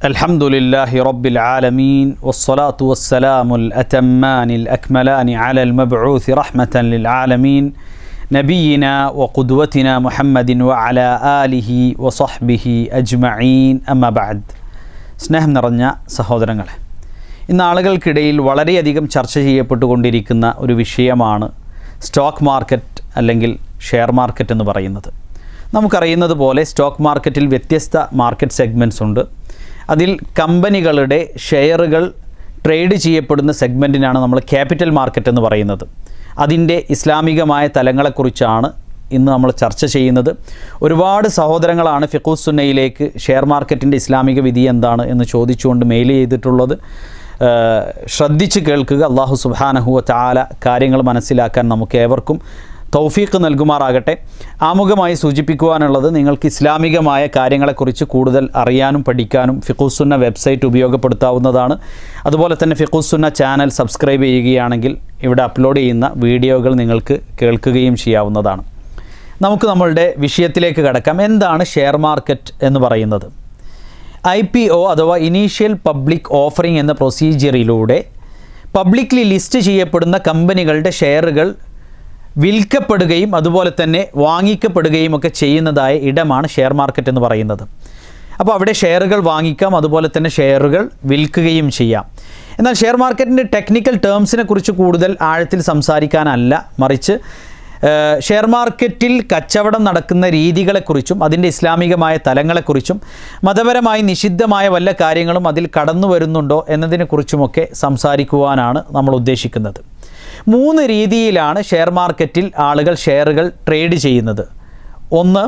الحمد لله رب العالمين والصلاة والسلام الأتمان الأكملان على المبعوث رحمة للعالمين نبينا وقدوتنا محمد وعلى آله وصحبه أجمعين أما بعد സ്നേഹം നിറഞ്ഞ സഹോദരങ്ങളെ, ഇന്ന് ആളുകൾക്കിടയിൽ വളരെയധികം ചർച്ച ചെയ്യപ്പെട്ടുകൊണ്ടിരിക്കുന്ന ഒരു വിഷയമാണ് സ്റ്റോക്ക് മാർക്കറ്റ് അല്ലെങ്കിൽ ഷെയർ മാർക്കറ്റ് എന്ന് പറയുന്നത്. നമുക്കറിയുന്നത് പോലെ സ്റ്റോക്ക് മാർക്കറ്റിൽ വ്യത്യസ്ത മാർക്കറ്റ് സെഗ്മെൻറ്റ്സ് ഉണ്ട്. അതിൽ കമ്പനികളുടെ ഷെയറുകൾ ട്രേഡ് ചെയ്യപ്പെടുന്ന സെഗ്മെൻറ്റിനാണ് നമ്മൾ ക്യാപിറ്റൽ മാർക്കറ്റ് എന്ന് പറയുന്നത്. അതിൻ്റെ ഇസ്ലാമികമായ തലങ്ങളെക്കുറിച്ചാണ് ഇന്ന് നമ്മൾ ചർച്ച ചെയ്യുന്നത്. ഒരുപാട് സഹോദരങ്ങളാണ് ഫിഖ്ഹുസ് സുന്നയിലേക്ക് ഷെയർ മാർക്കറ്റിൻ്റെ ഇസ്ലാമിക വിധി എന്താണ് എന്ന് ചോദിച്ചുകൊണ്ട് മെയിൽ ചെയ്തിട്ടുള്ളത്. ശ്രദ്ധിച്ച് കേൾക്കുക. അല്ലാഹു സുബ്ഹാനഹു വ തആല കാര്യങ്ങൾ മനസ്സിലാക്കാൻ നമുക്ക് ഏവർക്കും തൗഫീഖ് നൽകുമാറാകട്ടെ. ആമുഖമായി സൂചിപ്പിക്കുവാനുള്ളത്, നിങ്ങൾക്ക് ഇസ്ലാമികമായ കാര്യങ്ങളെക്കുറിച്ച് കൂടുതൽ അറിയാനും പഠിക്കാനും ഫിഖ്ഹുസ് സുന്ന വെബ്സൈറ്റ് ഉപയോഗപ്പെടുത്താവുന്നതാണ്. അതുപോലെ തന്നെ ഫിഖ്ഹുസ് സുന്ന ചാനൽ സബ്സ്ക്രൈബ് ചെയ്യുകയാണെങ്കിൽ ഇവിടെ അപ്ലോഡ് ചെയ്യുന്ന വീഡിയോകൾ നിങ്ങൾക്ക് കേൾക്കുകയും ചെയ്യാവുന്നതാണ്. നമുക്ക് നമ്മളുടെ വിഷയത്തിലേക്ക് കടക്കാം. എന്താണ് ഷെയർ മാർക്കറ്റ് എന്ന് പറയുന്നത്? IPO അഥവാ ഇനീഷ്യൽ പബ്ലിക് ഓഫറിംഗ് എന്ന പ്രൊസീജിയറിലൂടെ പബ്ലിക്ലി ലിസ്റ്റ് ചെയ്യപ്പെടുന്ന കമ്പനികളുടെ ഷെയറുകൾ വിൽക്കപ്പെടുകയും അതുപോലെ തന്നെ വാങ്ങിക്കപ്പെടുകയും ഒക്കെ ചെയ്യുന്നതായ ഇടമാണ് ഷെയർ മാർക്കറ്റ് എന്ന് പറയുന്നത്. അപ്പോൾ അവിടെ ഷെയറുകൾ വാങ്ങിക്കാം, അതുപോലെ തന്നെ ഷെയറുകൾ വിൽക്കുകയും ചെയ്യാം. എന്നാൽ ഷെയർ മാർക്കറ്റിൻ്റെ ടെക്നിക്കൽ ടേംസിനെ കുറിച്ച് കൂടുതൽ ആഴത്തിൽ സംസാരിക്കാനല്ല, മറിച്ച് ഷെയർ മാർക്കറ്റിൽ കച്ചവടം നടക്കുന്ന രീതികളെക്കുറിച്ചും അതിൻ്റെ ഇസ്ലാമികമായ തലങ്ങളെക്കുറിച്ചും മതപരമായി നിഷിദ്ധമായ വല്ല കാര്യങ്ങളും അതിൽ കടന്നു വരുന്നുണ്ടോ എന്നതിനെക്കുറിച്ചുമൊക്കെ സംസാരിക്കുവാനാണ് നമ്മൾ ഉദ്ദേശിക്കുന്നത്. 3 രീതിയിലാണ് ഷെയർ മാർക്കറ്റിൽ ആളുകൾ ഷെയറുകൾ ട്രേഡ് ചെയ്യുന്നത്. ഒന്ന്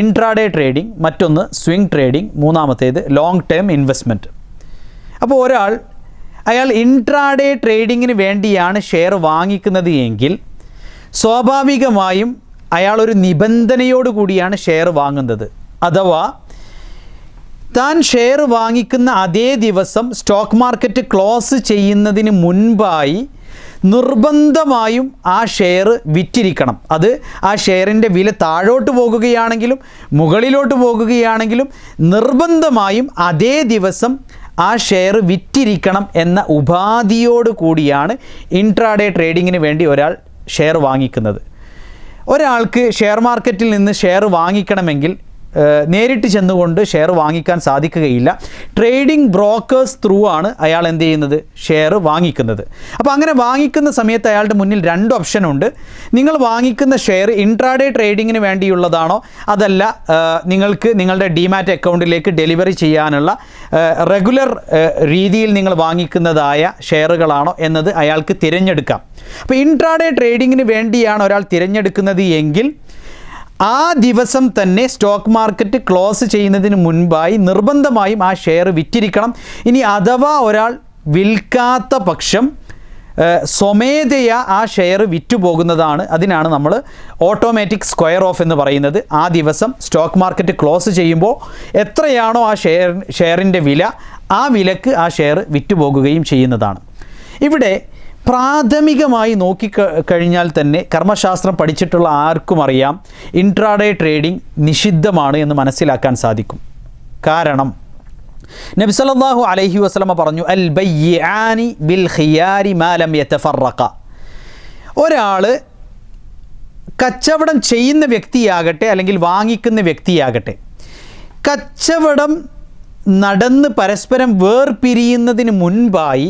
ഇൻട്രാഡേ ട്രേഡിംഗ്, മറ്റൊന്ന് സ്വിംഗ് ട്രേഡിംഗ്, മൂന്നാമത്തേത് ലോങ് ടേം ഇൻവെസ്റ്റ്മെൻറ്റ്. അപ്പോൾ അയാൾ ഇൻട്രാഡേ ട്രേഡിങ്ങിന് വേണ്ടിയാണ് ഷെയർ വാങ്ങിക്കുന്നത് എങ്കിൽ സ്വാഭാവികമായും അയാളൊരു നിബന്ധനയോട് കൂടിയാണ് ഷെയർ വാങ്ങുന്നത്. അഥവാ താൻ ഷെയർ വാങ്ങിക്കുന്ന അതേ ദിവസം സ്റ്റോക്ക് മാർക്കറ്റ് ക്ലോസ് ചെയ്യുന്നതിന് മുൻപായി നിർബന്ധമായും ആ ഷെയർ വിറ്റിരിക്കണം. അത് ആ ഷെയറിൻ്റെ വില താഴോട്ട് പോകുകയാണെങ്കിലും മുകളിലോട്ട് പോകുകയാണെങ്കിലും നിർബന്ധമായും അതേ ദിവസം ആ ഷെയർ വിറ്റിരിക്കണം എന്ന ഉപാധിയോട് കൂടിയാണ് ഇൻട്രാഡേ ട്രേഡിങ്ങിന് വേണ്ടി ഒരാൾ ഷെയർ വാങ്ങിക്കുന്നത്. ഒരാൾക്ക് ഷെയർ മാർക്കറ്റിൽ നിന്ന് ഷെയർ വാങ്ങിക്കണമെങ്കിൽ നേരിട്ട് ചെന്നുകൊണ്ട് ഷെയർ വാങ്ങിക്കാൻ സാധിക്കുകയില്ല. ട്രേഡിംഗ് ബ്രോക്കേഴ്സ് ത്രൂ ആണ് അയാൾ എന്ത് ചെയ്യുന്നത്, ഷെയർ വാങ്ങിക്കുന്നത്. അപ്പോൾ അങ്ങനെ വാങ്ങിക്കുന്ന സമയത്ത് അയാളുടെ മുന്നിൽ 2 ഓപ്ഷനുണ്ട്. നിങ്ങൾ വാങ്ങിക്കുന്ന ഷെയർ ഇൻട്രാഡേ ട്രേഡിങ്ങിന് വേണ്ടിയുള്ളതാണോ, അതല്ല നിങ്ങൾക്ക് നിങ്ങളുടെ ഡിമാറ്റ് അക്കൗണ്ടിലേക്ക് ഡെലിവറി ചെയ്യാനുള്ള റെഗുലർ രീതിയിൽ നിങ്ങൾ വാങ്ങിക്കുന്നതായ ഷെയറുകളാണോ എന്നത് അയാൾക്ക് തിരഞ്ഞെടുക്കാം. അപ്പോൾ ഇൻട്രാഡേ ട്രേഡിങ്ങിന് വേണ്ടിയാണ് ഒരാൾ തിരഞ്ഞെടുക്കുന്നത് എങ്കിൽ ആ ദിവസം തന്നെ സ്റ്റോക്ക് മാർക്കറ്റ് ക്ലോസ് ചെയ്യുന്നതിന് മുൻപായി നിർബന്ധമായും ആ ഷെയർ വിറ്റിരിക്കണം. ഇനി അഥവാ ഒരാൾ വിൽക്കാത്ത പക്ഷം സ്വമേധയാ ആ ഷെയർ വിറ്റുപോകുന്നതാണ്. അതിനാണ് നമ്മൾ ഓട്ടോമാറ്റിക് സ്ക്വയർ ഓഫ് എന്ന് പറയുന്നത്. ആ ദിവസം സ്റ്റോക്ക് മാർക്കറ്റ് ക്ലോസ് ചെയ്യുമ്പോൾ എത്രയാണോ ആ ഷെയറിൻ്റെ വില, ആ വിലക്ക് ആ ഷെയർ വിറ്റുപോകുകയും ചെയ്യുന്നതാണ്. ഇവിടെ പ്രാഥമികമായി നോക്കിക്കഴിഞ്ഞാൽ തന്നെ കർമ്മശാസ്ത്രം പഠിച്ചിട്ടുള്ള ആർക്കും അറിയാം ഇൻട്രാഡേ ട്രേഡിംഗ് നിഷിദ്ധമാണ് എന്ന് മനസ്സിലാക്കാൻ സാധിക്കും. കാരണം നബി സല്ലല്ലാഹു അലൈഹി വസല്ലമ പറഞ്ഞു, അൽ ബയ്യാനി ബിൽ ഖിയാരി മാ ലം യതഫറഖ. ഒരാൾ കച്ചവടം ചെയ്യുന്ന വ്യക്തിയാകട്ടെ അല്ലെങ്കിൽ വാങ്ങിക്കുന്ന വ്യക്തിയാകട്ടെ, കച്ചവടം നടന്ന് പരസ്പരം വേർപിരിയുന്നതിന് മുൻപായി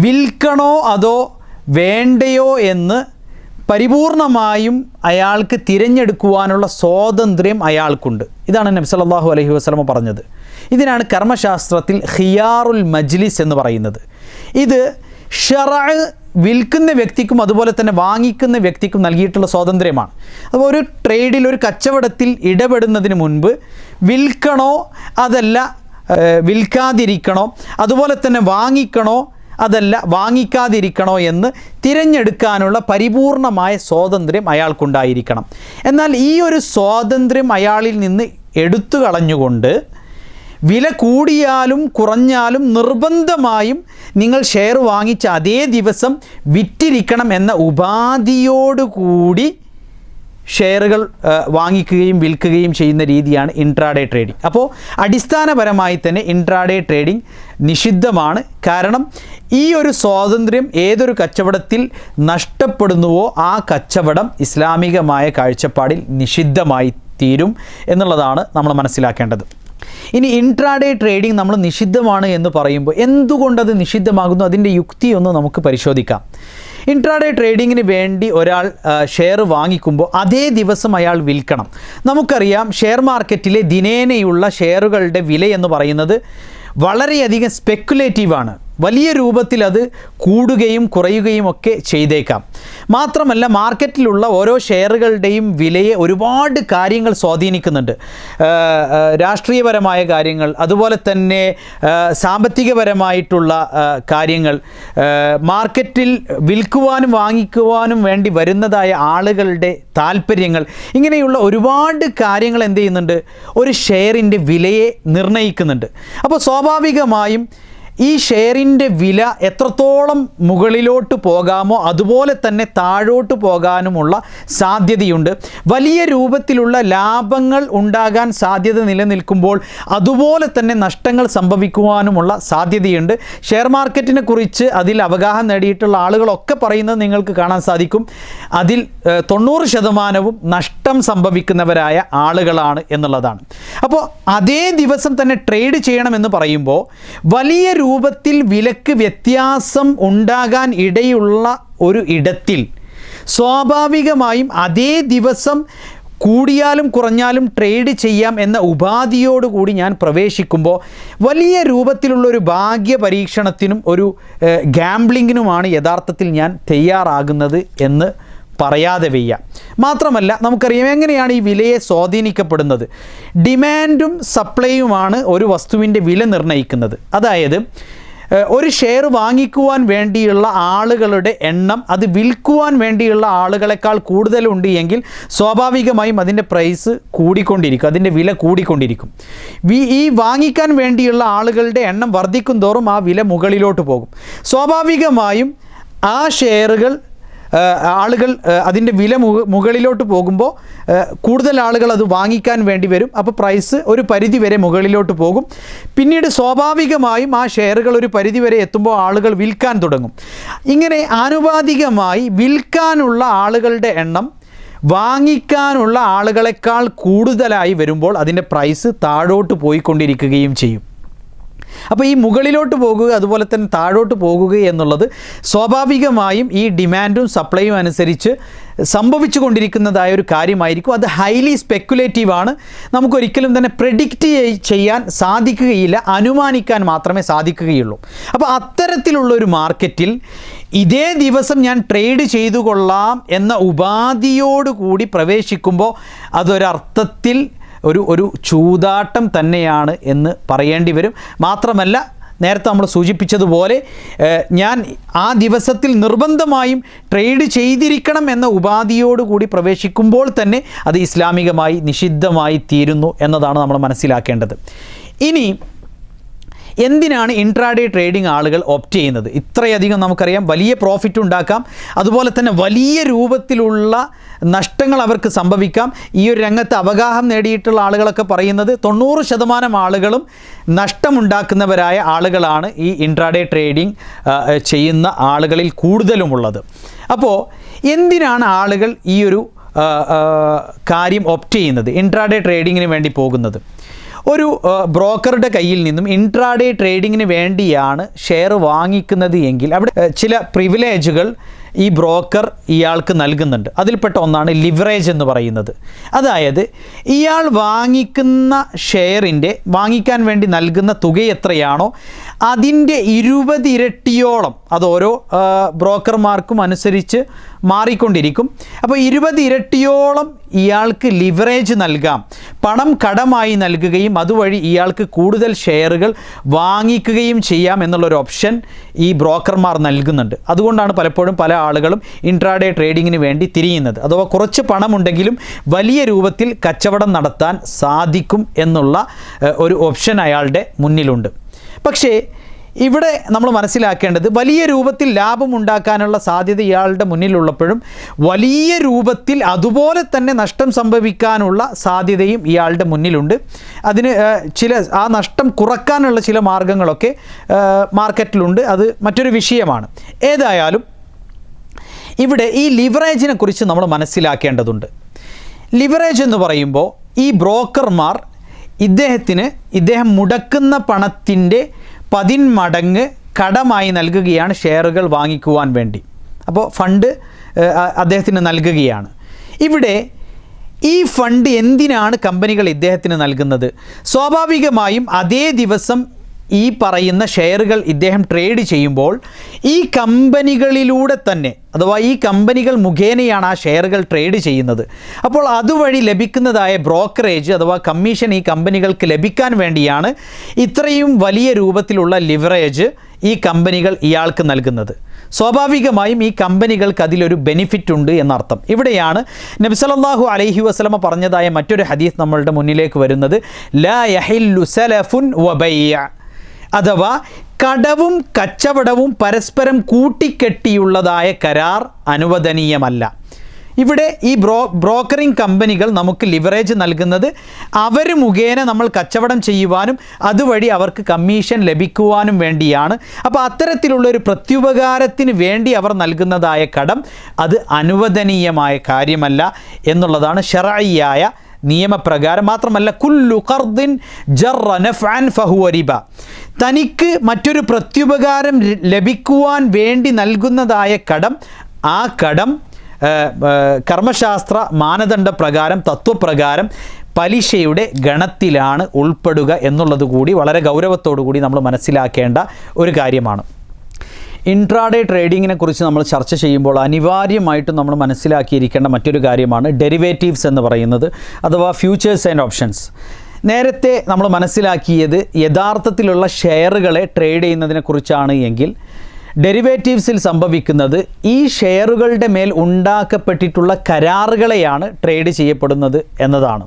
വിൽക്കണോ അതോ വേണ്ടയോ എന്ന് പരിപൂർണമായും അയാൾക്ക് തിരഞ്ഞെടുക്കുവാനുള്ള സ്വാതന്ത്ര്യം അയാൾക്കുണ്ട്. ഇതാണ് നബി സല്ലല്ലാഹു അലൈഹി വസല്ലമ പറഞ്ഞത്. ഇതിനാണ് കർമ്മശാസ്ത്രത്തിൽ ഖിയാറുൽ മജ്ലിസ് എന്ന് പറയുന്നത്. ഇത് ശറഅ് വിൽക്കുന്ന വ്യക്തിക്കും അതുപോലെ തന്നെ വാങ്ങിക്കുന്ന വ്യക്തിക്കും നൽകിയിട്ടുള്ള സ്വാതന്ത്ര്യമാണ്. അപ്പോൾ ഒരു ട്രേഡിൽ, ഒരു കച്ചവടത്തിൽ ഇടപെടുന്നതിന് മുൻപ് വിൽക്കണോ അതല്ല വിൽക്കാതിരിക്കണോ, അതുപോലെ തന്നെ വാങ്ങിക്കണോ അതല്ല വാങ്ങിക്കാതിരിക്കണോ എന്ന് തിരഞ്ഞെടുക്കാനുള്ള പരിപൂർണമായ സ്വാതന്ത്ര്യം അയാൾക്കുണ്ടായിരിക്കണം. എന്നാൽ ഈ ഒരു സ്വാതന്ത്ര്യം അയാളിൽ നിന്ന് എടുത്തു കളഞ്ഞുകൊണ്ട് വില കൂടിയാലും കുറഞ്ഞാലും നിർബന്ധമായും നിങ്ങൾ ഷെയർ വാങ്ങിച്ച അതേ ദിവസം വിറ്റിരിക്കണം എന്ന ഉപാധിയോടുകൂടി ഷെയറുകൾ വാങ്ങിക്കുകയും വിൽക്കുകയും ചെയ്യുന്ന രീതിയാണ് ഇൻട്രാഡേ ട്രേഡിംഗ്. അപ്പോൾ അടിസ്ഥാനപരമായി തന്നെ ഇൻട്രാഡേ ട്രേഡിംഗ് നിഷിദ്ധമാണ്. കാരണം ഈ ഒരു സ്വാതന്ത്ര്യം ഏതൊരു കച്ചവടത്തിൽ നഷ്ടപ്പെടുന്നുവോ ആ കച്ചവടം ഇസ്ലാമികമായ കാഴ്ചപ്പാടിൽ നിഷിദ്ധമായി തീരും എന്നുള്ളതാണ് നമ്മൾ മനസ്സിലാക്കേണ്ടത്. ഇനി ഇൻട്രാഡേ ട്രേഡിംഗ് നമ്മൾ നിഷിദ്ധമാണ് എന്ന് പറയുമ്പോൾ എന്തുകൊണ്ടത് നിഷിദ്ധമാകുന്നു, അതിൻ്റെ യുക്തി ഒന്ന് നമുക്ക് പരിശോധിക്കാം. ഇൻട്രാഡേ ട്രേഡിങ്ങിന് വേണ്ടി ഒരാൾ ഷെയർ വാങ്ങിക്കുമ്പോൾ അതേ ദിവസം അയാൾ വിൽക്കണം. നമുക്കറിയാം ഷെയർ മാർക്കറ്റിലെ ദിനേനയുള്ള ഷെയറുകളുടെ വില എന്ന് പറയുന്നത് വളരെയധികം സ്പെക്കുലേറ്റീവാണ്. വലിയ രൂപത്തിൽ അത് കൂടുകയും കുറയുകയും ഒക്കെ ചെയ്തേക്കാം. മാത്രമല്ല മാർക്കറ്റിലുള്ള ഓരോ ഷെയറുകളുടെയും വിലയെ ഒരുപാട് കാര്യങ്ങൾ സ്വാധീനിക്കുന്നുണ്ട്. രാഷ്ട്രീയപരമായ കാര്യങ്ങൾ, അതുപോലെ തന്നെ സാമ്പത്തികപരമായിട്ടുള്ള കാര്യങ്ങൾ, മാർക്കറ്റിൽ വിൽക്കുവാനും വാങ്ങിക്കുവാനും വേണ്ടി വരുന്നതായ ആളുകളുടെ താല്പര്യങ്ങൾ, ഇങ്ങനെയുള്ള ഒരുപാട് കാര്യങ്ങൾ എന്ത് ചെയ്യുന്നുണ്ട്, ഒരു ഷെയറിൻ്റെ വിലയെ നിർണ്ണയിക്കുന്നുണ്ട്. അപ്പോൾ സ്വാഭാവികമായും ഈ ഷെയറിൻ്റെ വില എത്രത്തോളം മുകളിലോട്ട് പോകാമോ അതുപോലെ തന്നെ താഴോട്ട് പോകാനുമുള്ള സാധ്യതയുണ്ട്. വലിയ രൂപത്തിലുള്ള ലാഭങ്ങൾ ഉണ്ടാകാൻ സാധ്യത നിലനിൽക്കുമ്പോൾ അതുപോലെ തന്നെ നഷ്ടങ്ങൾ സംഭവിക്കുവാനുമുള്ള സാധ്യതയുണ്ട്. ഷെയർ മാർക്കറ്റിനെ കുറിച്ച് അതിൽ അവഗാഹം നേടിയിട്ടുള്ള ആളുകളൊക്കെ പറയുന്നത് നിങ്ങൾക്ക് കാണാൻ സാധിക്കും. അതിൽ 90% നഷ്ടം സംഭവിക്കുന്നവരായ ആളുകളാണ് എന്നുള്ളതാണ്. അപ്പോൾ അതേ ദിവസം തന്നെ ട്രേഡ് ചെയ്യണമെന്ന് പറയുമ്പോൾ വലിയ രൂപത്തിൽ വിലക്ക് വ്യത്യാസം ഉണ്ടാകാൻ ഇടയുള്ള ഒരു ഇടത്തിൽ സ്വാഭാവികമായും അതേ ദിവസം കൂടിയാലും കുറഞ്ഞാലും ട്രേഡ് ചെയ്യാം എന്ന ഉപാധിയോടുകൂടി ഞാൻ പ്രവേശിക്കുമ്പോൾ വലിയ രൂപത്തിലുള്ളൊരു ഭാഗ്യ പരീക്ഷണത്തിനും ഒരു ഗാംബ്ലിങ്ങിനുമാണ് യഥാർത്ഥത്തിൽ ഞാൻ തയ്യാറാകുന്നത് എന്ന് പറയാതെ വയ്യ. മാത്രമല്ല നമുക്കറിയാം എങ്ങനെയാണ് ഈ വിലയെ സ്വാധീനിക്കപ്പെടുന്നത്. ഡിമാൻഡും സപ്ലൈയുമാണ് ഒരു വസ്തുവിൻ്റെ വില നിർണ്ണയിക്കുന്നത്. അതായത് ഒരു ഷെയർ വാങ്ങിക്കുവാൻ വേണ്ടിയുള്ള ആളുകളുടെ എണ്ണം അത് വിൽക്കുവാൻ വേണ്ടിയുള്ള ആളുകളെക്കാൾ കൂടുതലുണ്ട് എങ്കിൽ സ്വാഭാവികമായും അതിൻ്റെ പ്രൈസ് കൂടിക്കൊണ്ടിരിക്കും, അതിൻ്റെ വില കൂടിക്കൊണ്ടിരിക്കും. ഈ വാങ്ങിക്കാൻ വേണ്ടിയുള്ള ആളുകളുടെ എണ്ണം വർദ്ധിക്കും തോറും ആ വില മുകളിലോട്ട് പോകും. സ്വാഭാവികമായും ആ ഷെയറുകൾ ആളുകൾ അതിൻ്റെ വില മുകളിലോട്ട് പോകുമ്പോൾ കൂടുതൽ ആളുകൾ അത് വാങ്ങിക്കാൻ വേണ്ടി വരും. അപ്പോൾ പ്രൈസ് ഒരു പരിധി വരെ മുകളിലോട്ട് പോകും. പിന്നീട് സ്വാഭാവികമായും ആ ഷെയറുകൾ ഒരു പരിധി വരെ എത്തുമ്പോൾ ആളുകൾ വിൽക്കാൻ തുടങ്ങും. ഇങ്ങനെ ആനുപാതികമായി വിൽക്കാനുള്ള ആളുകളുടെ എണ്ണം വാങ്ങിക്കാനുള്ള ആളുകളെക്കാൾ കൂടുതലായി വരുമ്പോൾ അതിൻ്റെ പ്രൈസ് താഴോട്ട് പോയിക്കൊണ്ടിരിക്കുകയും ചെയ്യും. അപ്പോൾ ഈ മുകളിലോട്ട് പോകുക അതുപോലെ തന്നെ താഴോട്ട് പോകുക എന്നുള്ളത് സ്വാഭാവികമായും ഈ ഡിമാൻഡും സപ്ലൈയും അനുസരിച്ച് സംഭവിച്ചു കൊണ്ടിരിക്കുന്നതായ ഒരു കാര്യമായിരിക്കും. അത് ഹൈലി സ്പെക്കുലേറ്റീവാണ്. നമുക്കൊരിക്കലും തന്നെ പ്രെഡിക്റ്റ് ചെയ്യാൻ സാധിക്കുകയില്ല, അനുമാനിക്കാൻ മാത്രമേ സാധിക്കുകയുള്ളൂ. അപ്പോൾ അത്തരത്തിലുള്ളൊരു മാർക്കറ്റിൽ ഇതേ ദിവസം ഞാൻ ട്രേഡ് ചെയ്തു കൊള്ളാം എന്ന ഉപാധിയോടുകൂടി പ്രവേശിക്കുമ്പോൾ അതൊരർത്ഥത്തിൽ ഒരു ചൂതാട്ടം തന്നെയാണ് എന്ന് പറയേണ്ടി വരും. മാത്രമല്ല നേരത്തെ നമ്മൾ സൂചിപ്പിച്ചതുപോലെ ഞാൻ ആ ദിവസത്തിൽ നിർബന്ധമായും ട്രേഡ് ചെയ്തിരിക്കണം എന്ന ഉപാധിയോടുകൂടി പ്രവേശിക്കുമ്പോൾ തന്നെ അത് ഇസ്ലാമികമായി നിഷിദ്ധമായി തീരുന്നു എന്നതാണ് നമ്മൾ മനസ്സിലാക്കേണ്ടത്. ഇനി എന്തിനാണ് ഇൻട്രാഡേ ട്രേഡിംഗ് ആളുകൾ ഓപ്റ്റ് ചെയ്യുന്നത്? ഇത്രയധികം നമുക്കറിയാം വലിയ പ്രോഫിറ്റ് ഉണ്ടാക്കാം, അതുപോലെ തന്നെ വലിയ രൂപത്തിലുള്ള നഷ്ടങ്ങൾ അവർക്ക് സംഭവിക്കാം. ഈ ഒരു രംഗത്ത് അവഗാഹം നേടിയിട്ടുള്ള ആളുകളൊക്കെ പറയുന്നത് 90% ആളുകളും നഷ്ടമുണ്ടാക്കുന്നവരായ ആളുകളാണ് ഈ ഇൻട്രാഡേ ട്രേഡിംഗ് ചെയ്യുന്ന ആളുകളിൽ കൂടുതലുമുള്ളത്. അപ്പോൾ എന്തിനാണ് ആളുകൾ ഈ ഒരു കാര്യം ഓപ്റ്റ് ചെയ്യുന്നത്, ഇൻട്രാഡേ ട്രേഡിങ്ങിന് വേണ്ടി പോകുന്നത്? ഒരു ബ്രോക്കറുടെ കയ്യിൽ നിന്നും ഇൻട്രാഡേ ട്രേഡിങ്ങിന് വേണ്ടിയാണ് ഷെയർ വാങ്ങിക്കുന്നത് എങ്കിൽ അവിടെ ചില പ്രിവിലേജുകൾ ഈ ബ്രോക്കർ ഇയാൾക്ക് നൽകുന്നുണ്ട്. അതിൽപ്പെട്ട ഒന്നാണ് ലിവറേജ് എന്ന് പറയുന്നത്. അതായത് ഇയാൾ വാങ്ങിക്കുന്ന ഷെയറിൻ്റെ വാങ്ങിക്കാൻ വേണ്ടി നൽകുന്ന തുക എത്രയാണോ അതിൻ്റെ 20 ഇരട്ടിയോളം, അത് ഓരോ ബ്രോക്കർമാർക്കും അനുസരിച്ച് മാറിക്കൊണ്ടിരിക്കും. അപ്പോൾ 20 ഇരട്ടിയോളം ഇയാൾക്ക് ലിവറേജ് നൽകാം, പണം കടമായി നൽകുകയും അതുവഴി ഇയാൾക്ക് കൂടുതൽ ഷെയറുകൾ വാങ്ങിക്കുകയും ചെയ്യാം എന്നുള്ളൊരു ഓപ്ഷൻ ഈ ബ്രോക്കർമാർ നൽകുന്നുണ്ട്. അതുകൊണ്ടാണ് പലപ്പോഴും പല ആളുകളും ഇൻട്രാഡേ ട്രേഡിങ്ങിന് വേണ്ടി തിരിയുന്നത്. അഥവാ കുറച്ച് പണമുണ്ടെങ്കിലും വലിയ രൂപത്തിൽ കച്ചവടം നടത്താൻ സാധിക്കും എന്നുള്ള ഒരു ഓപ്ഷൻ അയാളുടെ മുന്നിലുണ്ട്. പക്ഷേ ഇവിടെ നമ്മൾ മനസ്സിലാക്കേണ്ടത് വലിയ രൂപത്തിൽ ലാഭമുണ്ടാക്കാനുള്ള സാധ്യത ഇയാളുടെ മുന്നിലുള്ളപ്പോഴും വലിയ രൂപത്തിൽ അതുപോലെ തന്നെ നഷ്ടം സംഭവിക്കാനുള്ള സാധ്യതയും ഇയാളുടെ മുന്നിലുണ്ട്. അതിന് ആ നഷ്ടം കുറക്കാനുള്ള ചില മാർഗങ്ങളൊക്കെ മാർക്കറ്റിലുണ്ട്. അത് മറ്റൊരു വിഷയമാണ്. ഏതായാലും ഇവിടെ ഈ ലിവറേജിനെ കുറിച്ച് നമ്മൾ മനസ്സിലാക്കേണ്ടതുണ്ട്. ലിവറേജ് എന്ന് പറയുമ്പോൾ ഈ ബ്രോക്കർമാർ ഇദ്ദേഹം മുടക്കുന്ന പണത്തിൻ്റെ 10 മടങ്ങ് കടമായി നൽകുകയാണ് ഷെയറുകൾ വാങ്ങിക്കുവാൻ വേണ്ടി. അപ്പോൾ ഫണ്ട് അദ്ദേഹത്തിന് നൽകുകയാണ്. ഇവിടെ ഈ ഫണ്ട് എന്തിനാണ് കമ്പനികൾ ഇദ്ദേഹത്തിന് നൽകുന്നത്? സ്വാഭാവികമായും അതേ ദിവസം ഈ പറയുന്ന ഷെയറുകൾ ഇദ്ദേഹം ട്രേഡ് ചെയ്യുമ്പോൾ ഈ കമ്പനികളിലൂടെ തന്നെ, അഥവാ ഈ കമ്പനികൾ മുഖേനയാണ് ആ ഷെയറുകൾ ട്രേഡ് ചെയ്യുന്നത്. അപ്പോൾ അതുവഴി ലഭിക്കുന്നതായ ബ്രോക്കറേജ് അഥവാ കമ്മീഷൻ ഈ കമ്പനികൾക്ക് ലഭിക്കാൻ വേണ്ടിയാണ് ഇത്രയും വലിയ രൂപത്തിലുള്ള ലിവറേജ് ഈ കമ്പനികൾ ഇയാൾക്ക് നൽകുന്നത്. സ്വാഭാവികമായും ഈ കമ്പനികൾക്ക് അതിലൊരു ബെനിഫിറ്റ് ഉണ്ട് എന്നർത്ഥം. ഇവിടെയാണ് നബി സല്ലല്ലാഹു അലൈഹി വസല്ലമ പറഞ്ഞതായ മറ്റൊരു ഹദീസ് നമ്മളുടെ മുന്നിലേക്ക് വരുന്നത്. ലാ യഹില്ലു സലഫുൻ വബൈഅ, അഥവാ കടവും കച്ചവടവും പരസ്പരം കൂട്ടിക്കെട്ടിയുള്ളതായ കരാർ അനുവദനീയമല്ല. ഇവിടെ ഈ ബ്രോക്കറിംഗ് കമ്പനികൾ നമുക്ക് ലിവറേജ് നൽകുന്നത് അവർ മുഖേന നമ്മൾ കച്ചവടം ചെയ്യുവാനും അതുവഴി അവർക്ക് കമ്മീഷൻ ലഭിക്കുവാനും വേണ്ടിയാണ്. അപ്പോൾ അത്തരത്തിലുള്ളൊരു പ്രത്യുപകാരത്തിന് വേണ്ടി അവർ നൽകുന്നതായ കടം അത് അനുവദനീയമായ കാര്യമല്ല എന്നുള്ളതാണ് ശർഈയായ നിയമപ്രകാരം. മാത്രമല്ല കുല്ലു ഖർദിൻ ജറ നഫ്അൻ ഫഹുവ റിബ, തനിക്ക് മറ്റൊരു പ്രത്യുപകാരം ലഭിക്കുവാൻ വേണ്ടി നൽകുന്നതായ കടം, ആ കടം കർമ്മശാസ്ത്ര മാനദണ്ഡ പ്രകാരം തത്വപ്രകാരം പലിശയുടെ ഗണത്തിലാണ് ഉൾപ്പെടുക എന്നുള്ളത് കൂടി വളരെ ഗൗരവത്തോടു കൂടി നമ്മൾ മനസ്സിലാക്കേണ്ട ഒരു കാര്യമാണ്. ഇൻട്രാഡേ ട്രേഡിങ്ങിനെ കുറിച്ച് നമ്മൾ ചർച്ച ചെയ്യുമ്പോൾ അനിവാര്യമായിട്ടും നമ്മൾ മനസ്സിലാക്കിയിരിക്കേണ്ട മറ്റൊരു കാര്യമാണ് ഡെറിവേറ്റീവ്സ് എന്ന് പറയുന്നത്, അഥവാ ഫ്യൂച്ചേഴ്സ് ആൻഡ് ഓപ്ഷൻസ്. നേരത്തെ നമ്മൾ മനസ്സിലാക്കിയത് യഥാർത്ഥത്തിലുള്ള ഷെയറുകളെ ട്രേഡ് ചെയ്യുന്നതിനെക്കുറിച്ചാണ് എങ്കിൽ ഡെറിവേറ്റീവ്സിൽ സംഭവിക്കുന്നത് ഈ ഷെയറുകളുടെ മേൽ ഉണ്ടാക്കപ്പെട്ടിട്ടുള്ള കരാറുകളെയാണ് ട്രേഡ് ചെയ്യപ്പെടുന്നത് എന്നതാണ്.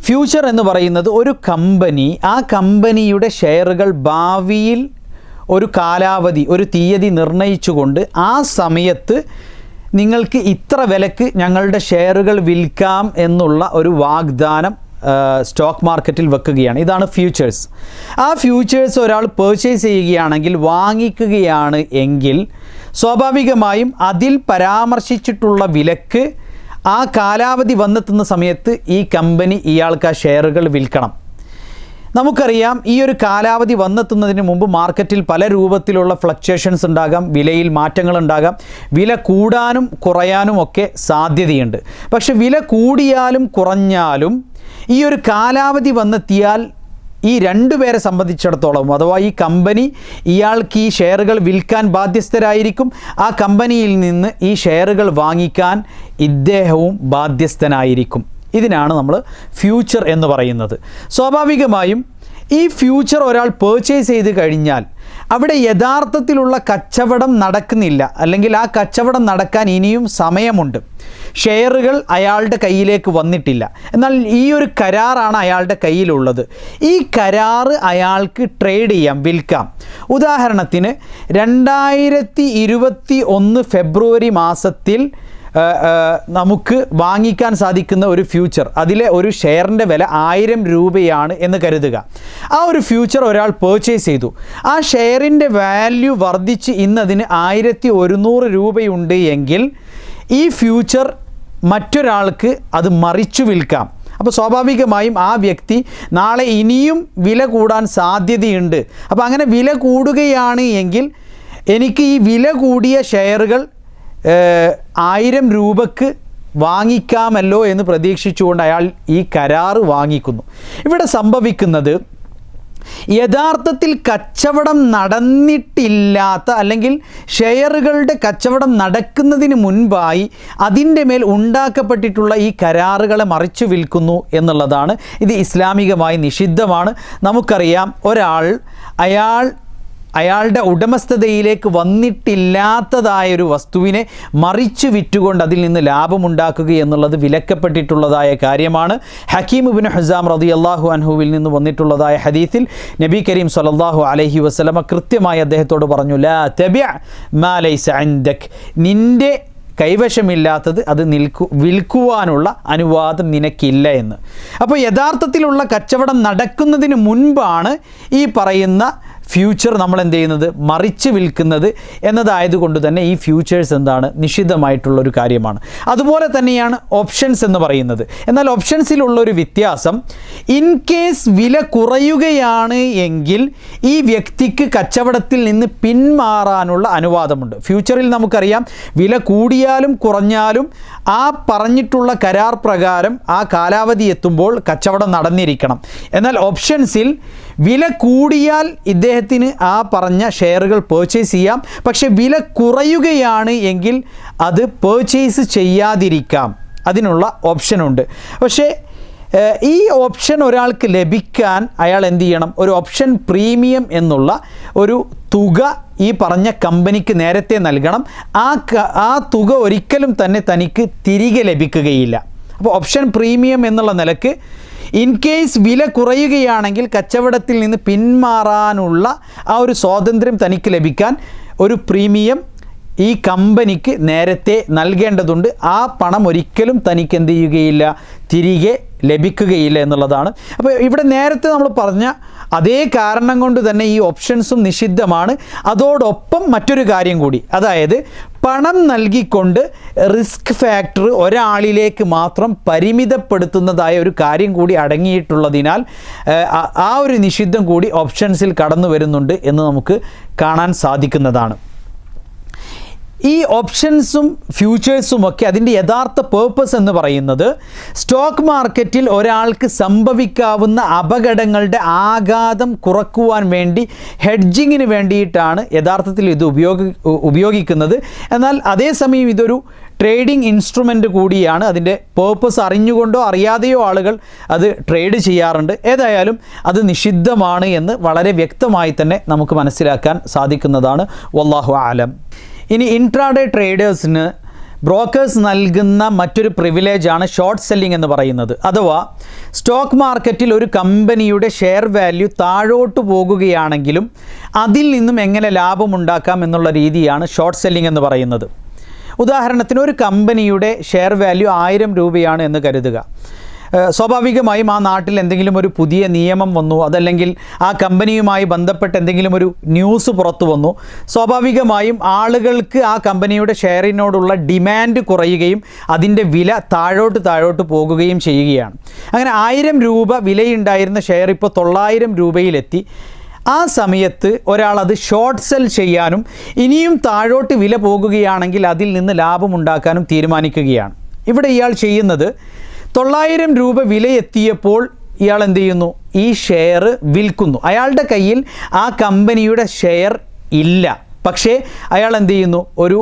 ഫ്യൂച്ചർ എന്ന് പറയുന്നത് ഒരു കമ്പനി, ആ കമ്പനിയുടെ ഷെയറുകൾ ഭാവിയിൽ ഒരു കാലാവധി, ഒരു തീയതി നിർണയിച്ചുകൊണ്ട് ആ സമയത്ത് നിങ്ങൾക്ക് ഇത്ര വിലക്ക് ഞങ്ങളുടെ ഷെയറുകൾ വിൽക്കാം എന്നുള്ള ഒരു വാഗ്ദാനം സ്റ്റോക്ക് മാർക്കറ്റിൽ വെക്കുകയാണ്. ഇതാണ് ഫ്യൂച്ചേഴ്സ്. ആ ഫ്യൂച്ചേഴ്സ് ഒരാൾ പർച്ചേസ് ചെയ്യുകയാണെങ്കിൽ, വാങ്ങിക്കുകയാണ് എങ്കിൽ സ്വാഭാവികമായും അതിൽ പരാമർശിച്ചിട്ടുള്ള വിലക്ക് ആ കാലാവധി വന്നെത്തുന്ന സമയത്ത് ഈ കമ്പനി ഇയാൾക്ക് ആ ഷെയറുകൾ വിൽക്കണം. നമുക്കറിയാം ഈ ഒരു കാലാവധി വന്നെത്തുന്നതിന് മുമ്പ് മാർക്കറ്റിൽ പല രൂപത്തിലുള്ള ഫ്ലക്ച്വേഷൻസ് ഉണ്ടാകാം, വിലയിൽ മാറ്റങ്ങളുണ്ടാകാം, വില കൂടാനും കുറയാനും ഒക്കെ സാധ്യതയുണ്ട്. പക്ഷെ വില കൂടിയാലും കുറഞ്ഞാലും ഈ ഒരു കാലാവധി വന്നെത്തിയാൽ ഈ രണ്ടുപേരെ സംബന്ധിച്ചിടത്തോളം, അഥവാ ഈ കമ്പനി ഇയാൾക്ക് ഈ ഷെയറുകൾ വിൽക്കാൻ ബാധ്യസ്ഥരായിരിക്കും, ആ കമ്പനിയിൽ നിന്ന് ഈ ഷെയറുകൾ വാങ്ങിക്കാൻ ഇദ്ദേഹവും ബാധ്യസ്ഥനായിരിക്കും. ഇതിനാണ് നമ്മൾ ഫ്യൂച്ചർ എന്ന് പറയുന്നത്. സ്വാഭാവികമായും ഈ ഫ്യൂച്ചർ ഒരാൾ പർച്ചേസ് ചെയ്ത് കഴിഞ്ഞാൽ അവിടെ യഥാർത്ഥത്തിലുള്ള കച്ചവടം നടക്കുന്നില്ല, അല്ലെങ്കിൽ ആ കച്ചവടം നടക്കാൻ ഇനിയും സമയമുണ്ട്. ഷെയറുകൾ അയാളുടെ കയ്യിലേക്ക് വന്നിട്ടില്ല. എന്നാൽ ഈ ഒരു കരാറാണ് അയാളുടെ കയ്യിലുള്ളത്. ഈ കരാറ് അയാൾക്ക് ട്രേഡ് ചെയ്യാം, വിൽക്കാം. ഉദാഹരണത്തിന് 2021 ഫെബ്രുവരി മാസത്തിൽ നമുക്ക് വാങ്ങിക്കാൻ സാധിക്കുന്ന ഒരു ഫ്യൂച്ചർ, അതിലെ ഒരു ഷെയറിൻ്റെ വില 1000 രൂപയാണ് എന്ന് കരുതുക. ആ ഒരു ഫ്യൂച്ചർ ഒരാൾ പർച്ചേസ് ചെയ്തു. ആ ഷെയറിൻ്റെ വാല്യൂ വർദ്ധിച്ച് ഇന്നതിന് 1100 രൂപയുണ്ട് എങ്കിൽ ഈ ഫ്യൂച്ചർ മറ്റൊരാൾക്ക് അത് മറിച്ചു വിൽക്കാം. അപ്പോൾ സ്വാഭാവികമായും ആ വ്യക്തി നാളെ ഇനിയും വില കൂടാൻ സാധ്യതയുണ്ട്. അപ്പോൾ അങ്ങനെ വില കൂടുകയാണ് എങ്കിൽ എനിക്ക് ഈ വില കൂടിയ ഷെയറുകൾ 1000 രൂപക്ക് വാങ്ങിക്കാമല്ലോ എന്ന് പ്രതീക്ഷിച്ചുകൊണ്ട് അയാൾ ഈ കരാറ് വാങ്ങിക്കുന്നു. ഇവിടെ സംഭവിക്കുന്നത് യഥാർത്ഥത്തിൽ കച്ചവടം നടന്നിട്ടില്ലാത്ത, അല്ലെങ്കിൽ ഷെയറുകളുടെ കച്ചവടം നടക്കുന്നതിന് മുൻപായി അതിൻ്റെ മേൽ ഉണ്ടാക്കപ്പെട്ടിട്ടുള്ള ഈ കരാറുകളെ മറിച്ചു വിൽക്കുന്നു എന്നുള്ളതാണ്. ഇത് ഇസ്ലാമികമായി നിഷിദ്ധമാണ്. നമുക്കറിയാം, അയാൾ അയാളുടെ ഉടമസ്ഥതയിലേക്ക് വന്നിട്ടില്ലാത്തതായൊരു വസ്തുവിനെ മറിച്ച് വിറ്റുകൊണ്ട് അതിൽ നിന്ന് ലാഭമുണ്ടാക്കുക എന്നുള്ളത് വിലക്കപ്പെട്ടിട്ടുള്ളതായ കാര്യമാണ്. ഹക്കീം ഇബ്നു ഹിസാം റളിയല്ലാഹു അൻഹുവിൽ നിന്ന് വന്നിട്ടുള്ളതായ ഹദീസിൽ നബി കരീം സ്വല്ലല്ലാഹു അലൈഹി വസല്ലമ കൃത്യമായി അദ്ദേഹത്തോട് പറഞ്ഞു, ലാ തബിഅ മാ ലൈസ ഇൻദക്, നിൻ്റെ കൈവശമില്ലാത്തത് അത് വിൽക്കുവാനുള്ള അനുവാദം നിനക്കില്ല എന്ന്. അപ്പോൾ യഥാർത്ഥത്തിലുള്ള കച്ചവടം നടക്കുന്നതിന് മുൻപാണ് ഈ പറയുന്ന ഫ്യൂച്ചർ നമ്മൾ എന്ത് ചെയ്യുന്നത്, മറിച്ച് വിൽക്കുന്നത് എന്നതായതുകൊണ്ട് തന്നെ ഈ ഫ്യൂച്ചേഴ്സ് എന്താണ്, നിഷിദ്ധമായിട്ടുള്ളൊരു കാര്യമാണ്. അതുപോലെ തന്നെയാണ് ഓപ്ഷൻസ് എന്ന് പറയുന്നത്. എന്നാൽ ഓപ്ഷൻസിലുള്ളൊരു വ്യത്യാസം, ഇൻ കേസ് വില കുറയുകയാണ് എങ്കിൽ ഈ വ്യക്തിക്ക് കച്ചവടത്തിൽ നിന്ന് പിന്മാറാനുള്ള അനുവാദമുണ്ട്. ഫ്യൂച്ചറിൽ നമുക്കറിയാം വില കൂടിയാലും കുറഞ്ഞാലും ആ പറഞ്ഞിട്ടുള്ള കരാർ പ്രകാരം ആ കാലാവധി എത്തുമ്പോൾ കച്ചവടം നടന്നിരിക്കണം. എന്നാൽ ഓപ്ഷൻസിൽ വില കൂടിയാൽ ഇദ്ദേഹത്തിന് ആ പറഞ്ഞ ഷെയറുകൾ പർച്ചേസ് ചെയ്യാം, പക്ഷെ വില കുറയുകയാണ് എങ്കിൽ അത് പർച്ചേസ് ചെയ്യാതിരിക്കാം, അതിനുള്ള ഓപ്ഷനുണ്ട്. പക്ഷേ ഈ ഓപ്ഷൻ ഒരാൾക്ക് ലഭിക്കാൻ അയാൾ എന്ത് ചെയ്യണം, ഒരു ഓപ്ഷൻ പ്രീമിയം എന്നുള്ള ഒരു തുക ഈ പറഞ്ഞ കമ്പനിക്ക് നേരത്തെ നൽകണം. ആ തുക ഒരിക്കലും തന്നെ തനിക്ക് തിരികെ ലഭിക്കുകയില്ല. അപ്പോൾ ഓപ്ഷൻ പ്രീമിയം എന്നുള്ള നിലക്ക് ഇൻ കേസ് വില കുറയുകയാണെങ്കിൽ കച്ചവടത്തിൽ നിന്ന് പിന്മാറാനുള്ള ആ ഒരു സ്വാതന്ത്ര്യം തനിക്ക് ലഭിക്കാൻ ഒരു പ്രീമിയം ഈ കമ്പനിക്ക് നേരത്തെ നൽകേണ്ടതുണ്ട്. ആ പണം ഒരിക്കലും തനിക്ക് എന്ത് ചെയ്യുകയില്ല, തിരികെ ലഭിക്കുകയില്ല എന്നുള്ളതാണ്. അപ്പോൾ ഇവിടെ നേരത്തെ നമ്മൾ പറഞ്ഞ അതേ കാരണം കൊണ്ട് തന്നെ ഈ ഓപ്ഷൻസും നിഷിദ്ധമാണ്. അതോടൊപ്പം മറ്റൊരു കാര്യം കൂടി, അതായത് പണം നൽകിക്കൊണ്ട് റിസ്ക് ഫാക്ടർ ഒരാളിലേക്ക് മാത്രം പരിമിതപ്പെടുത്തുന്നതായ ഒരു കാര്യം കൂടി അടങ്ങിയിട്ടുള്ളതിനാൽ ആ ഒരു നിഷിദ്ധം കൂടി ഓപ്ഷൻസിൽ കടന്നു വരുന്നുണ്ട് എന്ന് നമുക്ക് കാണാൻ സാധിക്കുന്നതാണ്. ഈ ഓപ്ഷൻസും ഫ്യൂച്ചേഴ്സും ഒക്കെ അതിൻ്റെ യഥാർത്ഥ പേർപ്പസ് എന്ന് പറയുന്നത് സ്റ്റോക്ക് മാർക്കറ്റിൽ ഒരാൾക്ക് സംഭവിക്കാവുന്ന അപകടങ്ങളുടെ ആഘാതം കുറക്കുവാൻ വേണ്ടി ഹെഡ്ജിങ്ങിന് വേണ്ടിയിട്ടാണ് യഥാർത്ഥത്തിൽ ഇത് ഉപയോഗിക്കുന്നത്. എന്നാൽ അതേസമയം ഇതൊരു ട്രേഡിംഗ് ഇൻസ്ട്രുമെൻ്റ് കൂടിയാണ്. അതിൻ്റെ പേർപ്പസ് അറിഞ്ഞുകൊണ്ടോ അറിയാതെയോ ആളുകൾ അത് ട്രേഡ് ചെയ്യാറുണ്ട്. ഏതായാലും അത് നിഷിദ്ധമാണ് എന്ന് വളരെ വ്യക്തമായി തന്നെ നമുക്ക് മനസ്സിലാക്കാൻ സാധിക്കുന്നതാണ്. വല്ലാഹു ആലം. ഇനി ഇൻട്രാഡേ ട്രേഡേഴ്സിന് ബ്രോക്കേഴ്സ് നൽകുന്ന മറ്റൊരു പ്രിവിലേജാണ് ഷോർട്ട് സെല്ലിംഗ് എന്ന് പറയുന്നത്. അഥവാ സ്റ്റോക്ക് മാർക്കറ്റിൽ ഒരു കമ്പനിയുടെ ഷെയർ വാല്യൂ താഴോട്ട് പോകുകയാണെങ്കിലും അതിൽ നിന്നും എങ്ങനെ ലാഭമുണ്ടാക്കാം എന്നുള്ള രീതിയാണ് ഷോർട്ട് സെല്ലിംഗ് എന്ന് പറയുന്നത്. ഉദാഹരണത്തിന് ഒരു കമ്പനിയുടെ ഷെയർ വാല്യൂ 1000 രൂപയാണ് എന്ന് കരുതുക. സ്വാഭാവികമായും ആ നാട്ടിൽ എന്തെങ്കിലും ഒരു പുതിയ നിയമം വന്നു, അതല്ലെങ്കിൽ ആ കമ്പനിയുമായി ബന്ധപ്പെട്ട് എന്തെങ്കിലും ഒരു ന്യൂസ് പുറത്തു വന്നു, സ്വാഭാവികമായും ആളുകൾക്ക് ആ കമ്പനിയുടെ ഷെയറിനോടുള്ള ഡിമാൻഡ് കുറയുകയും അതിൻ്റെ വില താഴോട്ട് പോകുകയും ചെയ്യുകയാണ്. അങ്ങനെ 1000 രൂപ വിലയുണ്ടായിരുന്ന ഷെയർ ഇപ്പോൾ 900 രൂപയിലെത്തി. ആ സമയത്ത് ഒരാൾ അത് ഷോർട്ട് സെൽ ചെയ്യാനും ഇനിയും താഴോട്ട് വില പോകുകയാണെങ്കിൽ അതിൽ നിന്ന് ലാഭമുണ്ടാക്കാനും തീരുമാനിക്കുകയാണ്. ഇവിടെ ഇയാൾ ചെയ്യുന്നത് 900 രൂപ വിലയെത്തിയപ്പോൾ ഇയാൾ എന്ത് ചെയ്യുന്നു, ഈ ഷെയർ വിൽക്കുന്നു. അയാളുടെ കയ്യിൽ ആ കമ്പനിയുടെ ഷെയർ ഇല്ല, പക്ഷേ അയാൾ എന്ത് ചെയ്യുന്നു, ഒരു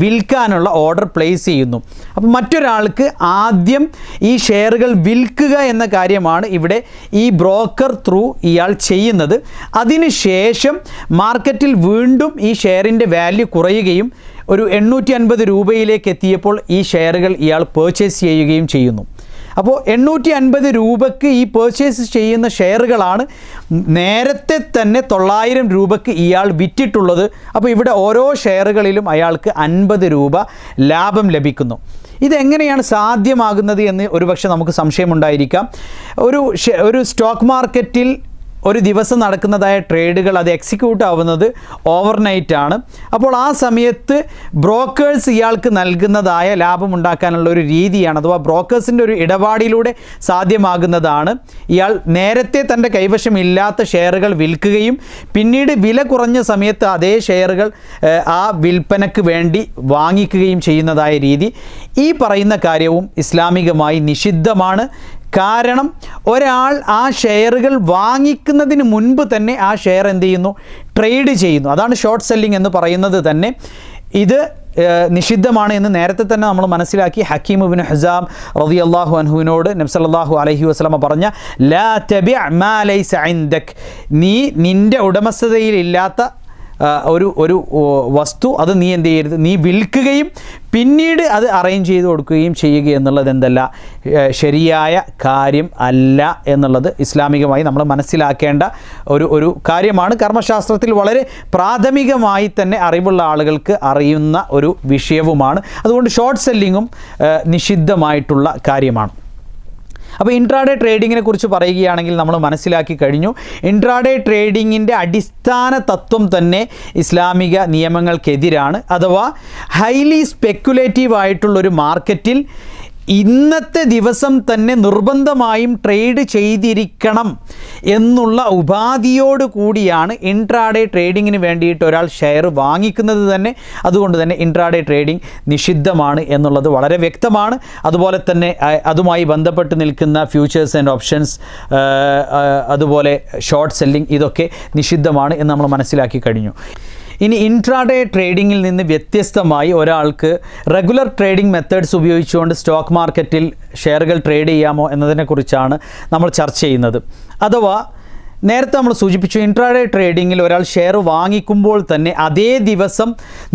വിൽക്കാനുള്ള ഓർഡർ പ്ലേസ് ചെയ്യുന്നു. അപ്പോൾ മറ്റൊരാൾക്ക് ആദ്യം ഈ ഷെയറുകൾ വിൽക്കുക എന്ന കാര്യമാണ് ഇവിടെ ഈ ബ്രോക്കർ ത്രൂ ഇയാൾ ചെയ്യുന്നത്. അതിനുശേഷം മാർക്കറ്റിൽ വീണ്ടും ഈ ഷെയറിൻ്റെ വാല്യൂ കുറയുകയും ഒരു 850 രൂപയിലേക്ക് എത്തിയപ്പോൾ ഈ ഷെയറുകൾ ഇയാൾ പർച്ചേസ് ചെയ്യുകയും ചെയ്യുന്നു. അപ്പോൾ 850 രൂപയ്ക്ക് ഈ പർച്ചേസ് ചെയ്യുന്ന ഷെയറുകളാണ് നേരത്തെ തന്നെ 900 രൂപയ്ക്ക് ഇയാൾ വിറ്റിട്ടുള്ളത്. അപ്പോൾ ഇവിടെ ഓരോ ഷെയറുകളിലും അയാൾക്ക് 50 രൂപ ലാഭം ലഭിക്കുന്നു. ഇതെങ്ങനെയാണ് സാധ്യമാകുന്നത് എന്ന് ഒരുപക്ഷെ നമുക്ക് സംശയമുണ്ടായിരിക്കാം. ഒരു സ്റ്റോക്ക് മാർക്കറ്റിൽ ഒരു ദിവസം നടക്കുന്നതായ ട്രേഡുകൾ അത് എക്സിക്യൂട്ട് ആവുന്നത് ഓവർനൈറ്റ് ആണ്. അപ്പോൾ ആ സമയത്ത് ബ്രോക്കേഴ്സ് ഇയാൾക്ക് നൽകുന്നതായ ലാഭമുണ്ടാക്കാനുള്ള ഒരു രീതിയാണ്, അഥവാ ബ്രോക്കേഴ്സിൻ്റെ ഒരു ഇടപാടിലൂടെ സാധ്യമാകുന്നതാണ്. ഇയാൾ നേരത്തെ തൻ്റെ കൈവശമില്ലാത്ത ഷെയറുകൾ വിൽക്കുകയും പിന്നീട് വില കുറഞ്ഞ സമയത്ത് അതേ ഷെയറുകൾ ആ വിൽപ്പനയ്ക്ക് വേണ്ടി വാങ്ങിക്കുകയും ചെയ്യുന്നതായ രീതി. ഈ പറയുന്ന കാര്യവും ഇസ്ലാമികമായി നിഷിദ്ധമാണ്. കാരണം ഒരാൾ ആ ഷെയറുകൾ വാങ്ങിക്കുന്നതിന് മുൻപ് തന്നെ ആ ഷെയർ എന്ത് ചെയ്യുന്നു, ട്രേഡ് ചെയ്യുന്നു. അതാണ് ഷോർട്ട് സെല്ലിംഗ് എന്ന് പറയുന്നത് തന്നെ. ഇത് നിഷിദ്ധമാണ് എന്ന് നേരത്തെ തന്നെ നമ്മൾ മനസ്സിലാക്കി. ഹക്കീം ഇബ്നു ഹിസാം റളിയല്ലാഹു അൻഹുവിനോട് നബി സല്ലല്ലാഹു അലൈഹി വസല്ലമ പറഞ്ഞ ലാ തബിഅ മാ ലൈസ ഇൻദക്, നീ നിൻ്റെ ഉടമസ്ഥതയിലില്ലാത്ത ഒരു വസ്തു അത് നീ എന്ത് ചെയ്യരുത്, നീ വിൽക്കുകയും പിന്നീട് അത് അറേഞ്ച് ചെയ്ത് കൊടുക്കുകയും ചെയ്യുക എന്നുള്ളത് എന്തല്ല, ശരിയായ കാര്യം അല്ല എന്നുള്ളത് ഇസ്ലാമികമായി നമ്മൾ മനസ്സിലാക്കേണ്ട ഒരു കാര്യമാണ്. കർമ്മശാസ്ത്രത്തിൽ വളരെ പ്രാഥമികമായി തന്നെ അറിവുള്ള ആളുകൾക്ക് അറിയുന്ന ഒരു വിഷയവുമാണ്. അതുകൊണ്ട് ഷോർട്ട് സെല്ലിങ്ങും നിഷിദ്ധമായിട്ടുള്ള കാര്യമാണ്. അപ്പോൾ ഇൻട്രാഡേ ട്രേഡിങ്ങിനെ കുറിച്ച് പറയുകയാണെങ്കിൽ നമ്മൾ മനസ്സിലാക്കി കഴിഞ്ഞു, ഇൻട്രാഡേ ട്രേഡിങ്ങിൻ്റെ അടിസ്ഥാന തത്വം തന്നെ ഇസ്ലാമിക നിയമങ്ങൾക്കെതിരാണ്. അഥവാ ഹൈലി സ്പെക്കുലേറ്റീവ് ആയിട്ടുള്ളൊരു മാർക്കറ്റിൽ ഇന്നത്തെ ദിവസം തന്നെ നിർബന്ധമായും ട്രേഡ് ചെയ്തിരിക്കണം എന്നുള്ള ഉപാധിയോട് കൂടിയാണ് ഇൻട്രാഡേ ട്രേഡിങ്ങിന് വേണ്ടിയിട്ട് ഒരാൾ ഷെയർ വാങ്ങിക്കുന്നത് തന്നെ. അതുകൊണ്ട് തന്നെ ഇൻട്രാഡേ ട്രേഡിംഗ് നിഷിദ്ധമാണ് എന്നുള്ളത് വളരെ വ്യക്തമാണ്. അതുപോലെ തന്നെ അതുമായി ബന്ധപ്പെട്ട് നിൽക്കുന്ന ഫ്യൂച്ചേഴ്സ് ആൻഡ് ഓപ്ഷൻസ്, അതുപോലെ ഷോർട്ട് സെല്ലിംഗ്, ഇതൊക്കെ നിഷിദ്ധമാണ് എന്ന് നമ്മൾ മനസ്സിലാക്കി കഴിഞ്ഞു. ഇനി ഇൻട്രാഡേ ട്രേഡിങ്ങിൽ നിന്ന് വ്യത്യസ്തമായി ഒരാൾക്ക് റെഗുലർ ട്രേഡിംഗ് മെത്തേഡ്സ് ഉപയോഗിച്ചുകൊണ്ട് സ്റ്റോക്ക് മാർക്കറ്റിൽ ഷെയറുകൾ ട്രേഡ് ചെയ്യാമോ എന്നതിനെക്കുറിച്ചാണ് നമ്മൾ ചർച്ച ചെയ്യുന്നത്. അഥവാ നേരത്തെ നമ്മൾ സൂചിപ്പിച്ചു, ഇൻട്രാഡേ ട്രേഡിങ്ങിൽ ഒരാൾ ഷെയർ വാങ്ങിക്കുമ്പോൾ തന്നെ അതേ ദിവസം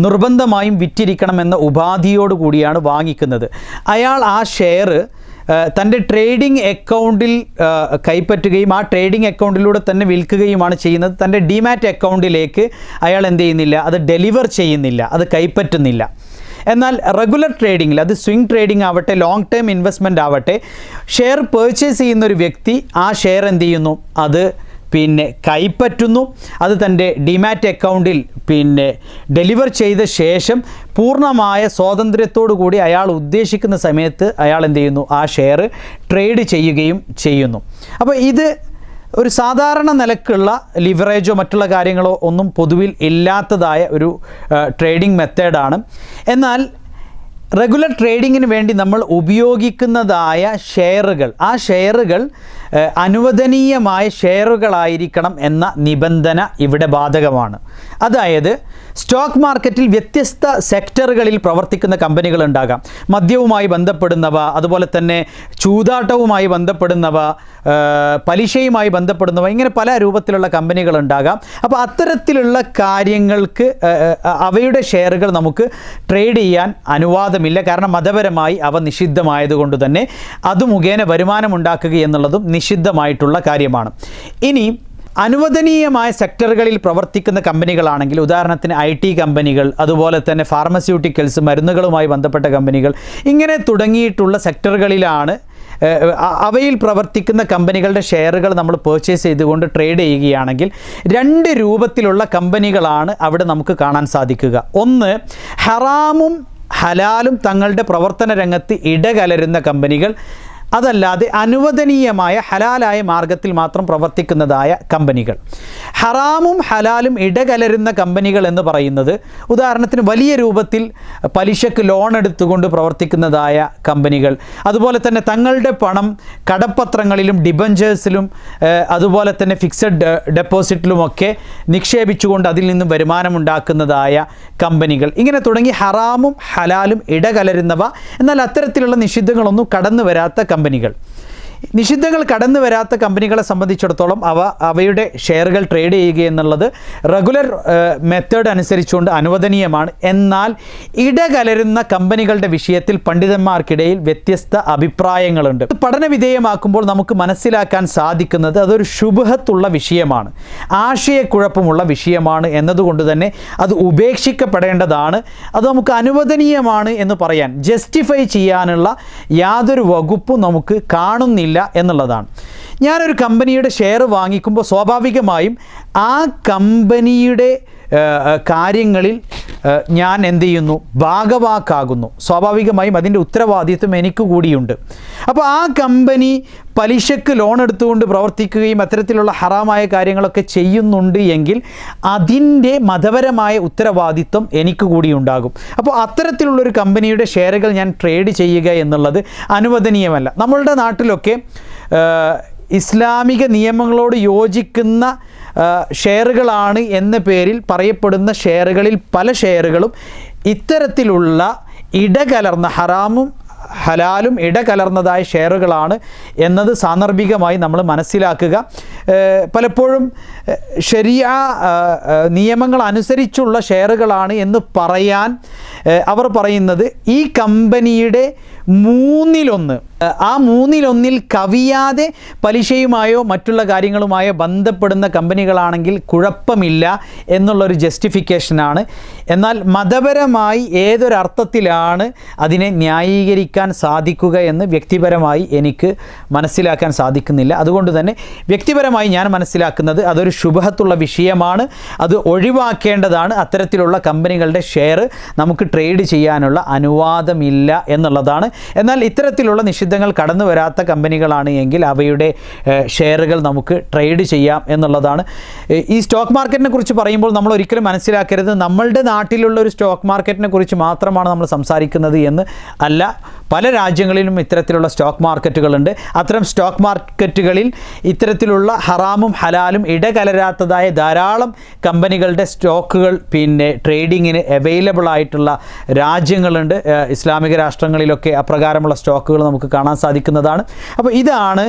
നിർബന്ധമായും വിറ്റിരിക്കണമെന്ന ഉപാധിയോട് കൂടിയാണ് വാങ്ങിക്കുന്നത്. അയാൾ ആ ഷെയർ തൻ്റെ ട്രേഡിംഗ് അക്കൗണ്ടിൽ കൈപ്പറ്റുകയും ആ ട്രേഡിംഗ് അക്കൗണ്ടിലൂടെ തന്നെ വിൽക്കുകയുമാണ് ചെയ്യുന്നത്. തൻ്റെ ഡിമാറ്റ് അക്കൗണ്ടിലേക്ക് അയാൾ എന്ത് ചെയ്യുന്നില്ല, അത് ഡെലിവർ ചെയ്യുന്നില്ല, അത് കൈപ്പറ്റുന്നില്ല. എന്നാൽ റെഗുലർ ട്രേഡിങ്ങിൽ, അത് സ്വിംഗ് ട്രേഡിംഗ് ആവട്ടെ, ലോങ് ടേം ഇൻവെസ്റ്റ്മെൻ്റ് ആവട്ടെ, ഷെയർ പർച്ചേസ് ചെയ്യുന്നൊരു വ്യക്തി ആ ഷെയർ എന്ത് ചെയ്യുന്നു, അത് കൈപ്പറ്റുന്നു. അത് തൻ്റെ ഡിമാറ്റ് അക്കൗണ്ടിൽ ഡെലിവർ ചെയ്ത ശേഷം പൂർണ്ണമായ സ്വാതന്ത്ര്യത്തോടു കൂടി അയാൾ ഉദ്ദേശിക്കുന്ന സമയത്ത് അയാൾ എന്ത് ചെയ്യുന്നു, ആ ഷെയർ ട്രേഡ് ചെയ്യുകയും ചെയ്യുന്നു. അപ്പോൾ ഇത് ഒരു സാധാരണ നിലക്കുള്ള ലിവറേജോ മറ്റുള്ള കാര്യങ്ങളോ ഒന്നും പൊതുവിൽ ഇല്ലാത്തതായ ഒരു ട്രേഡിംഗ് മെത്തേഡാണ്. എന്നാൽ റെഗുലർ ട്രേഡിങ്ങിന് വേണ്ടി നമ്മൾ ഉപയോഗിക്കുന്നതായ ഷെയറുകൾ, ആ ഷെയറുകൾ അനുവദനീയമായ ഷെയറുകളായിരിക്കണം എന്ന നിബന്ധന ഇവിടെ ബാധകമാണ്. അതായത് സ്റ്റോക്ക് മാർക്കറ്റിൽ വ്യത്യസ്ത സെക്ടറുകളിൽ പ്രവർത്തിക്കുന്ന കമ്പനികൾ ഉണ്ടാകാം. മദ്യവുമായി ബന്ധപ്പെടുന്നവ, അതുപോലെ തന്നെ ചൂതാട്ടവുമായി ബന്ധപ്പെടുന്നവ, പലിശയുമായി ബന്ധപ്പെടുന്നവ, ഇങ്ങനെ പല രൂപത്തിലുള്ള കമ്പനികൾ ഉണ്ടാകാം. അപ്പോൾ അത്തരത്തിലുള്ള കാര്യങ്ങൾക്ക് അവയുടെ ഷെയറുകൾ നമുക്ക് ട്രേഡ് ചെയ്യാൻ അനുവാദമില്ല. കാരണം മതപരമായി അവ നിഷിദ്ധമായതുകൊണ്ട് തന്നെ അത് മുഖേന വരുമാനം ഉണ്ടാക്കുക എന്നുള്ളതും നിഷിദ്ധമായിട്ടുള്ള കാര്യമാണ്. ഇനി അനുവദനീയമായ സെക്ടറുകളിൽ പ്രവർത്തിക്കുന്ന കമ്പനികളാണെങ്കിൽ, ഉദാഹരണത്തിന് IT കമ്പനികൾ, അതുപോലെ തന്നെ ഫാർമസ്യൂട്ടിക്കൽസ്, മരുന്നുകളുമായി ബന്ധപ്പെട്ട കമ്പനികൾ, ഇങ്ങനെ തുടങ്ങിയിട്ടുള്ള സെക്ടറുകളിലാണ് അവയിൽ പ്രവർത്തിക്കുന്ന കമ്പനികളുടെ ഷെയറുകൾ നമ്മൾ പർച്ചേസ് ചെയ്തുകൊണ്ട് ട്രേഡ് ചെയ്യുകയാണെങ്കിൽ 2 രൂപത്തിലുള്ള കമ്പനികളാണ് അവിടെ നമുക്ക് കാണാൻ സാധിക്കുക. ഒന്ന്, ഹറാമും ഹലാലും തങ്ങളുടെ പ്രവർത്തന രംഗത്ത് ഇടകലരുന്ന കമ്പനികൾ, അതല്ലാതെ അനുവദനീയമായ ഹലാലായ മാർഗത്തിൽ മാത്രം പ്രവർത്തിക്കുന്നതായ കമ്പനികൾ. ഹറാമും ഹലാലും ഇടകലരുന്ന കമ്പനികൾ എന്ന് പറയുന്നത്, ഉദാഹരണത്തിന് വലിയ രൂപത്തിൽ പലിശക്ക് ലോൺ എടുത്തുകൊണ്ട് പ്രവർത്തിക്കുന്നതായ കമ്പനികൾ, അതുപോലെ തന്നെ തങ്ങളുടെ പണം കടപ്പത്രങ്ങളിലും ഡിബഞ്ചേഴ്സിലും അതുപോലെ തന്നെ ഫിക്സഡ് ഡെപ്പോസിറ്റിലുമൊക്കെ നിക്ഷേപിച്ചുകൊണ്ട് അതിൽ നിന്നും വരുമാനമുണ്ടാക്കുന്നതായ കമ്പനികൾ, ഇങ്ങനെ തുടങ്ങി ഹറാമും ഹലാലും ഇടകലരുന്നവ, എന്നാൽ അത്തരത്തിലുള്ള നിഷിദ്ധങ്ങളൊന്നും കടന്നു വരാത്ത കമ്പനികൾ. നിഷിദ്ധങ്ങൾ കടന്നു വരാത്ത കമ്പനികളെ സംബന്ധിച്ചിടത്തോളം അവയുടെ ഷെയറുകൾ ട്രേഡ് ചെയ്യുക എന്നുള്ളത് റെഗുലർ മെത്തേഡ് അനുസരിച്ചുകൊണ്ട് അനുവദനീയമാണ്. എന്നാൽ ഇടകലരുന്ന കമ്പനികളുടെ വിഷയത്തിൽ പണ്ഡിതന്മാർക്കിടയിൽ വ്യത്യസ്ത അഭിപ്രായങ്ങളുണ്ട്. പഠന വിധേയമാക്കുമ്പോൾ നമുക്ക് മനസ്സിലാക്കാൻ സാധിക്കുന്നത് അതൊരു ശുബ്ഹത്തുള്ള വിഷയമാണ്, ആശയക്കുഴപ്പമുള്ള വിഷയമാണ് എന്നതുകൊണ്ട് തന്നെ അത് ഉപേക്ഷിക്കപ്പെടേണ്ടതാണ്. അത് നമുക്ക് അനുവദനീയമാണ് എന്ന് പറയാൻ, ജസ്റ്റിഫൈ ചെയ്യാനുള്ള യാതൊരു വകുപ്പും നമുക്ക് കാണുന്നില്ല എന്നുള്ളതാണ്. ഞാനൊരു കമ്പനിയുടെ ഷെയർ വാങ്ങിക്കുമ്പോൾ സ്വാഭാവികമായും ആ കമ്പനിയുടെ കാര്യങ്ങളിൽ ഞാൻ എന്ത് ചെയ്യുന്നു, ഭാഗവാക്കാകുന്നു. സ്വാഭാവികമായും അതിൻ്റെ ഉത്തരവാദിത്വം എനിക്ക് കൂടിയുണ്ട്. അപ്പോൾ ആ കമ്പനി പലിശക്ക് ലോൺ എടുത്തുകൊണ്ട് പ്രവർത്തിക്കുകയും അത്തരത്തിലുള്ള ഹറാമായ കാര്യങ്ങളൊക്കെ ചെയ്യുന്നുണ്ട് എങ്കിൽ അതിൻ്റെ മതപരമായ ഉത്തരവാദിത്വം എനിക്ക് കൂടി ഉണ്ടാകും. അപ്പോൾ അത്തരത്തിലുള്ളൊരു കമ്പനിയുടെ ഷെയറുകൾ ഞാൻ ട്രേഡ് ചെയ്യുക എന്നുള്ളത് അനുവദനീയമല്ല. നമ്മളുടെ നാട്ടിലൊക്കെ ഇസ്ലാമിക നിയമങ്ങളോട് യോജിക്കുന്ന ഷെയറുകളാണ് എന്ന പേരിൽ പറയപ്പെടുന്ന ഷെയറുകളിൽ പല ഷെയറുകളും ഇത്തരത്തിലുള്ള ഇടകലർന്ന ഹറാമും ഹലാലും ഇടകലർന്നതായ ഷെയറുകളാണ് എന്നത് സാന്ദർഭികമായി നമ്മൾ മനസ്സിലാക്കുക. പലപ്പോഴും ശരിയ നിയമങ്ങൾ അനുസരിച്ചുള്ള ഷെയറുകളാണ് എന്ന് പറയാൻ അവർ പറയുന്നത് ഈ കമ്പനിയുടെ 1/3, ആ 1/3 കവിയാതെ പലിശയുമായോ മറ്റുള്ള കാര്യങ്ങളുമായോ ബന്ധപ്പെടുന്ന കമ്പനികളാണെങ്കിൽ കുഴപ്പമില്ല എന്നുള്ളൊരു ജസ്റ്റിഫിക്കേഷനാണ്. എന്നാൽ മതപരമായി ഏതൊരർത്ഥത്തിലാണ് അതിനെ ന്യായീകരിക്കാൻ സാധിക്കുക എന്ന് വ്യക്തിപരമായി എനിക്ക് മനസ്സിലാക്കാൻ സാധിക്കുന്നില്ല. അതുകൊണ്ട് തന്നെ വ്യക്തിപരമായി ഞാൻ മനസ്സിലാക്കുന്നത് അതൊരു ശുബഹത്തുള്ള വിഷയമാണ്, അത് ഒഴിവാക്കേണ്ടതാണ്. അത്തരത്തിലുള്ള കമ്പനികളുടെ ഷെയർ നമുക്ക് ട്രേഡ് ചെയ്യാനുള്ള അനുവാദമില്ല എന്നുള്ളതാണ്. എന്നാൽ ഇത്തരത്തിലുള്ള നിഷിദ്ധങ്ങൾ കടന്നു വരാത്ത കമ്പനികളാണ് എങ്കിൽ അവയുടെ ഷെയറുകൾ നമുക്ക് ട്രേഡ് ചെയ്യാം എന്നുള്ളതാണ്. ഈ സ്റ്റോക്ക് മാർക്കറ്റിനെ കുറിച്ച് പറയുമ്പോൾ നമ്മൾ ഒരിക്കലും മനസ്സിലാക്കരുത് നമ്മളുടെ നാട്ടിലുള്ള ഒരു സ്റ്റോക്ക് മാർക്കറ്റിനെ കുറിച്ച് മാത്രമാണ് നമ്മൾ സംസാരിക്കുന്നത് എന്ന് അല്ല. പല രാജ്യങ്ങളിലും ഇത്തരത്തിലുള്ള സ്റ്റോക്ക് മാർക്കറ്റുകളുണ്ട്. അത്തരം സ്റ്റോക്ക് മാർക്കറ്റുകളിൽ ഇത്തരത്തിലുള്ള ഹറാമും ഹലാലും ഇടകലരാത്തതായ ധാരാളം കമ്പനികളുടെ സ്റ്റോക്കുകൾ ട്രേഡിങ്ങിന് അവൈലബിൾ ആയിട്ടുള്ള രാജ്യങ്ങളുണ്ട്. ഇസ്ലാമിക രാഷ്ട്രങ്ങളിലൊക്കെ അപ്രകാരമുള്ള സ്റ്റോക്കുകൾ നമുക്ക് കാണാൻ സാധിക്കുന്നതാണ്. അപ്പോൾ ഇതാണ്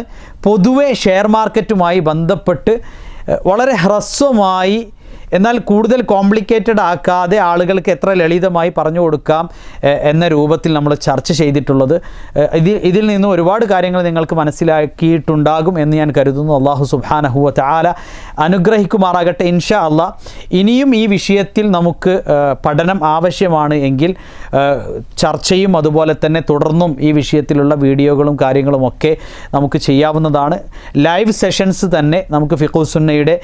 പൊതുവെ ഷെയർ മാർക്കറ്റുമായി ബന്ധപ്പെട്ട് വളരെ ഹ്രസ്വമായി എന്നാൽ കൂടുതൽ കോംപ്ലിക്കേറ്റഡ് ആക്കാതെ ആളുകൾക്ക് എത്ര ലളിതമായി പറഞ്ഞു കൊടുക്കാം എന്ന രൂപത്തിൽ നമ്മൾ ചർച്ച ചെയ്തിട്ടുള്ളത്. ഇതിൽ നിന്ന് ഒരുപാട് കാര്യങ്ങൾ നിങ്ങൾക്ക് മനസ്സിലാക്കിയിട്ടുണ്ടാകും എന്ന് ഞാൻ കരുതുന്നു. അല്ലാഹു സുബ്ഹാനഹു വ തആല അനുഗ്രഹിക്കുമാറാകട്ടെ. ഇൻഷാ അല്ലാഹ് ഇനിയും ഈ വിഷയത്തിൽ നമുക്ക് പഠനം ആവശ്യമാണ് എങ്കിൽ ചർച്ചയും അതുപോലെ തന്നെ തുടർന്നും ഈ വിഷയത്തിലുള്ള വീഡിയോകളും കാര്യങ്ങളുമൊക്കെ നമുക്ക് ചെയ്യാവുന്നതാണ്. ലൈവ് സെഷൻസ് തന്നെ നമുക്ക് ഫിഖ്ഹു സുന്നയുടെ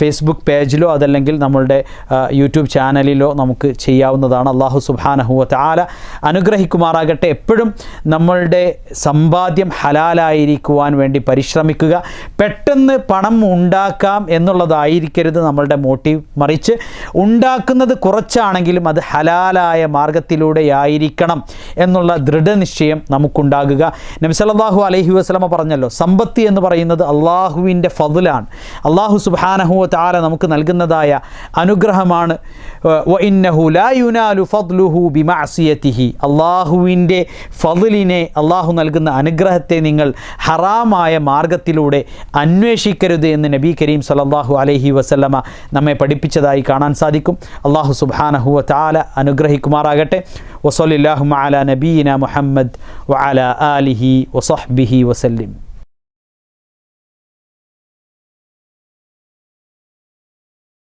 ഫേസ്ബുക്ക് പേജിലോ അതല്ലെങ്കിൽ നമ്മളുടെ യൂട്യൂബ് ചാനലിലോ നമുക്ക് ചെയ്യാവുന്നതാണ്. അല്ലാഹു സുബ്ഹാനഹു വ തആല അനുഗ്രഹിക്കുമാറാകട്ടെ. എപ്പോഴും നമ്മളുടെ സമ്പാദ്യം ഹലാലായിരിക്കുവാൻ വേണ്ടി പരിശ്രമിക്കുക. പെട്ടെന്ന് പണം ഉണ്ടാക്കാം എന്നുള്ളതായിരിക്കരുത് നമ്മളുടെ മോട്ടീവ്. മറിച്ച് ഉണ്ടാക്കുന്നത് കുറച്ചാണെങ്കിലും അത് ഹലാലായ മാർഗത്തിലൂടെയായിരിക്കണം എന്നുള്ള ദൃഢനിശ്ചയം നമുക്കുണ്ടാകുക. നബി സല്ലല്ലാഹു അലൈഹി വസല്ലമ പറഞ്ഞല്ലോ, സമ്പത്ത് എന്ന് പറയുന്നത് അള്ളാഹുവിൻ്റെ ഫദ്ലാണ്. അള്ളാഹു സുബ്ഹാനഹു വ തആല നമുക്ക് നൽകുന്നതായ അനുഗ്രഹമാണ്. വഇന്നഹു ലാ യുനാലു ഫദ്ലുഹു ബിമഅസിയതിഹി. അള്ളാഹുവിൻ്റെ ഫദ്ലിനെ, അള്ളാഹു നൽകുന്ന അനുഗ്രഹത്തെ നിങ്ങൾ ഹറാമായ മാർഗത്തിലൂടെ അന്വേഷിക്കരുത് എന്ന് നബി കരീം സല്ലല്ലാഹു അലൈഹി വസല്ലമ നമ്മെ പഠിപ്പിച്ചതായി കാണാൻ സാധിക്കും. അള്ളാഹു സുബ്ഹാനഹു വ തആല അനുഗ്രഹിക്കുമാറാകട്ടെ. വസല്ലല്ലാഹു അലാ നബിയിന മുഹമ്മദ് വഅലാ ആലിഹി വസഹ്ബിഹി വസല്ലം.